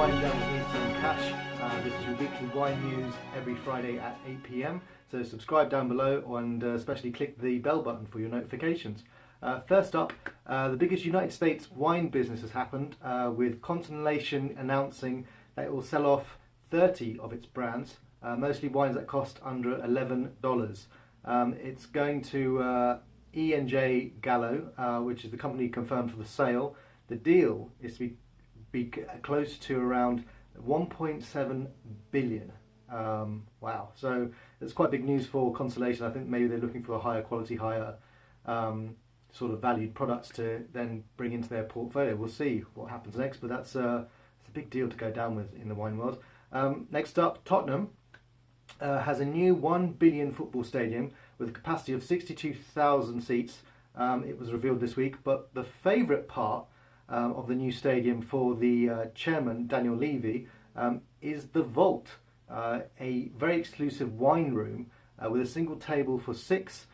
Wine Jam with me, some cash. This is your weekly wine news every Friday at 8 p.m. So subscribe down below and especially click the bell button for your notifications. First up, the biggest United States wine business has happened with ConsenSys announcing that it will sell off 30 of its brands, mostly wines that cost under $11. It's going to E&J Gallo, which is the company confirmed for the sale. The deal is to be close to around 1.7 billion. Wow, so it's quite big news for ConsenSys. I think maybe they're looking for a higher quality, higher sort of valued products to then bring into their portfolio. We'll see what happens next, but it's a big deal to go down with in the wine world. Next up, Tottenham has a new 1 billion football stadium with a capacity of 62,000 seats. It was revealed this week, but the favourite part of the new stadium for the chairman, Daniel Levy, is the Vault, a very exclusive wine room with a single table for six,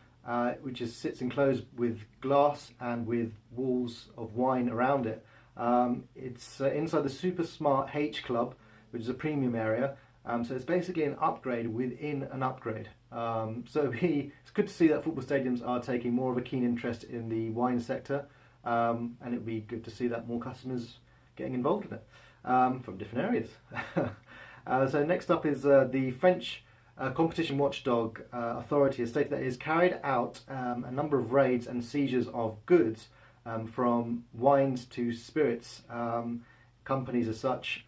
which sits enclosed with glass and with walls of wine around it. It's inside the Super Smart H Club, which is a premium area. So it's basically an upgrade within an upgrade. So it's good to see that football stadiums are taking more of a keen interest in the wine sector. And it would be good to see that more customers getting involved in it from different areas. So next up is the French competition watchdog authority has stated that it has carried out a number of raids and seizures of goods from wines to spirits companies as such.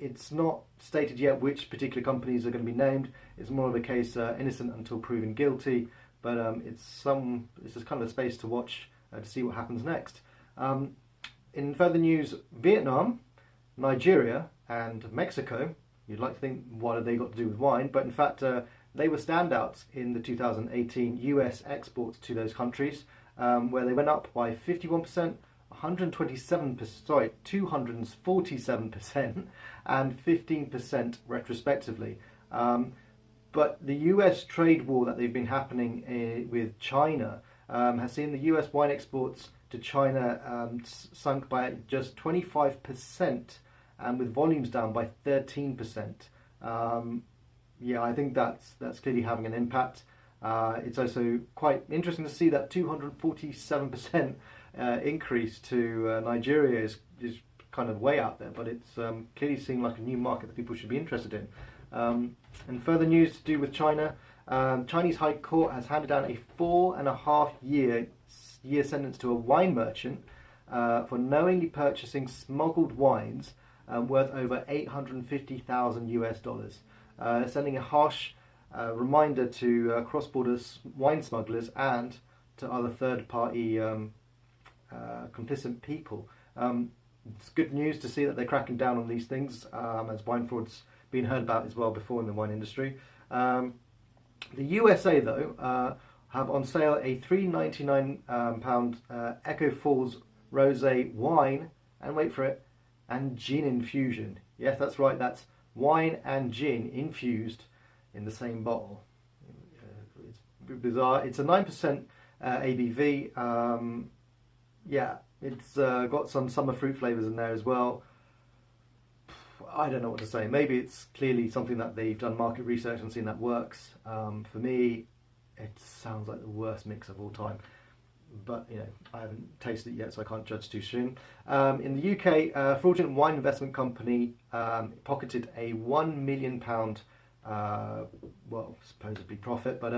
It's not stated yet which particular companies are going to be named. It's more of a case innocent until proven guilty, but it's just kind of a space to watch to see what happens next. In further news, Vietnam, Nigeria and Mexico, you'd like to think what have they got to do with wine, but in fact they were standouts in the 2018 US exports to those countries, where they went up by 51%, 247% and 15% retrospectively. But the US trade war that they've been happening with China has seen the US wine exports to China sunk by just 25%, and with volumes down by 13%. Yeah, I think that's clearly having an impact. It's also quite interesting to see that 247% increase to Nigeria is kind of way out there, but it's clearly seemed like a new market that people should be interested in. And further news to do with China. Chinese High Court has handed down a 4.5 year sentence to a wine merchant for knowingly purchasing smuggled wines worth over $850,000, sending a harsh reminder to cross-border wine smugglers and to other third-party complicit people. It's good news to see that they're cracking down on these things, as wine fraud's been heard about as well before in the wine industry. The USA, though, have on sale a £3.99 Echo Falls Rosé wine, and wait for it, and gin infusion. Yes, that's right, that's wine and gin infused in the same bottle. It's bizarre. It's a 9% ABV. Yeah, it's got some summer fruit flavours in there as well. I don't know what to say. Maybe it's clearly something that they've done market research and seen that works. For me, it sounds like the worst mix of all time. But, you know, I haven't tasted it yet, so I can't judge too soon. In the UK, a fraudulent wine investment company pocketed a £1 million, well, supposedly profit, but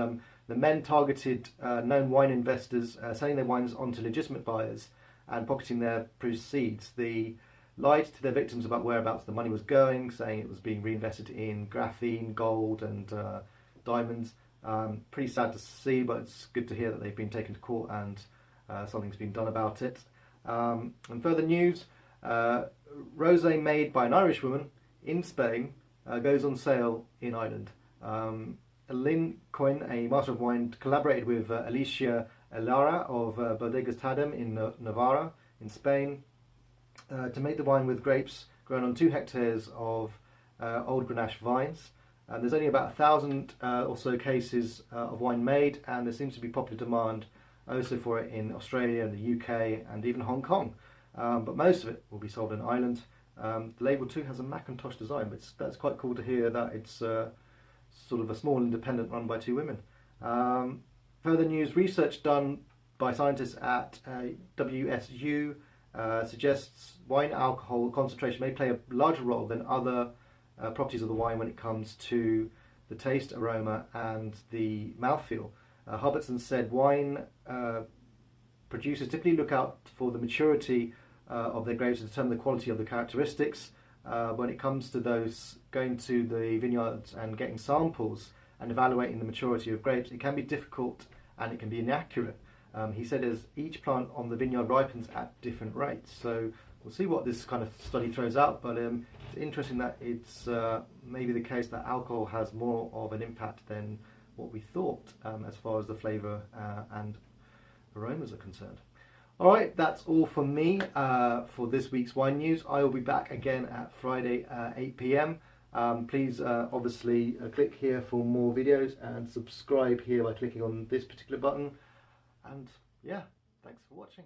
the men targeted known wine investors, selling their wines onto legitimate buyers and pocketing their proceeds. They lied to their victims about whereabouts the money was going, saying it was being reinvested in graphene, gold and diamonds. Pretty sad to see, but it's good to hear that they've been taken to court and something's been done about it. And further news, rosé made by an Irish woman in Spain goes on sale in Ireland. Lynn Coyne, a master of wine, collaborated with Alicia Elara of Bodegas Tadem in Navarra in Spain to make the wine with grapes grown on 2 hectares of old Grenache vines. There's only about 1,000 or so cases of wine made, and there seems to be popular demand also for it in Australia, the UK and even Hong Kong. But most of it will be sold in Ireland. The label too has a Macintosh design, but that's quite cool to hear that it's sort of a small independent run by two women. Further news, research done by scientists at WSU suggests wine alcohol concentration may play a larger role than other properties of the wine when it comes to the taste, aroma and the mouthfeel. Hubbardson said wine producers typically look out for the maturity of their grapes to determine the quality of the characteristics. When it comes to those going to the vineyards and getting samples and evaluating the maturity of grapes, it can be difficult and it can be inaccurate. He said as each plant on the vineyard ripens at different rates. So we'll see what this kind of study throws out, but it's interesting that it's maybe the case that alcohol has more of an impact than what we thought as far as the flavour and aromas are concerned. Alright, that's all from me for this week's wine news. I will be back again at Friday 8 PM. Please obviously click here for more videos and subscribe here by clicking on this particular button. And yeah, thanks for watching.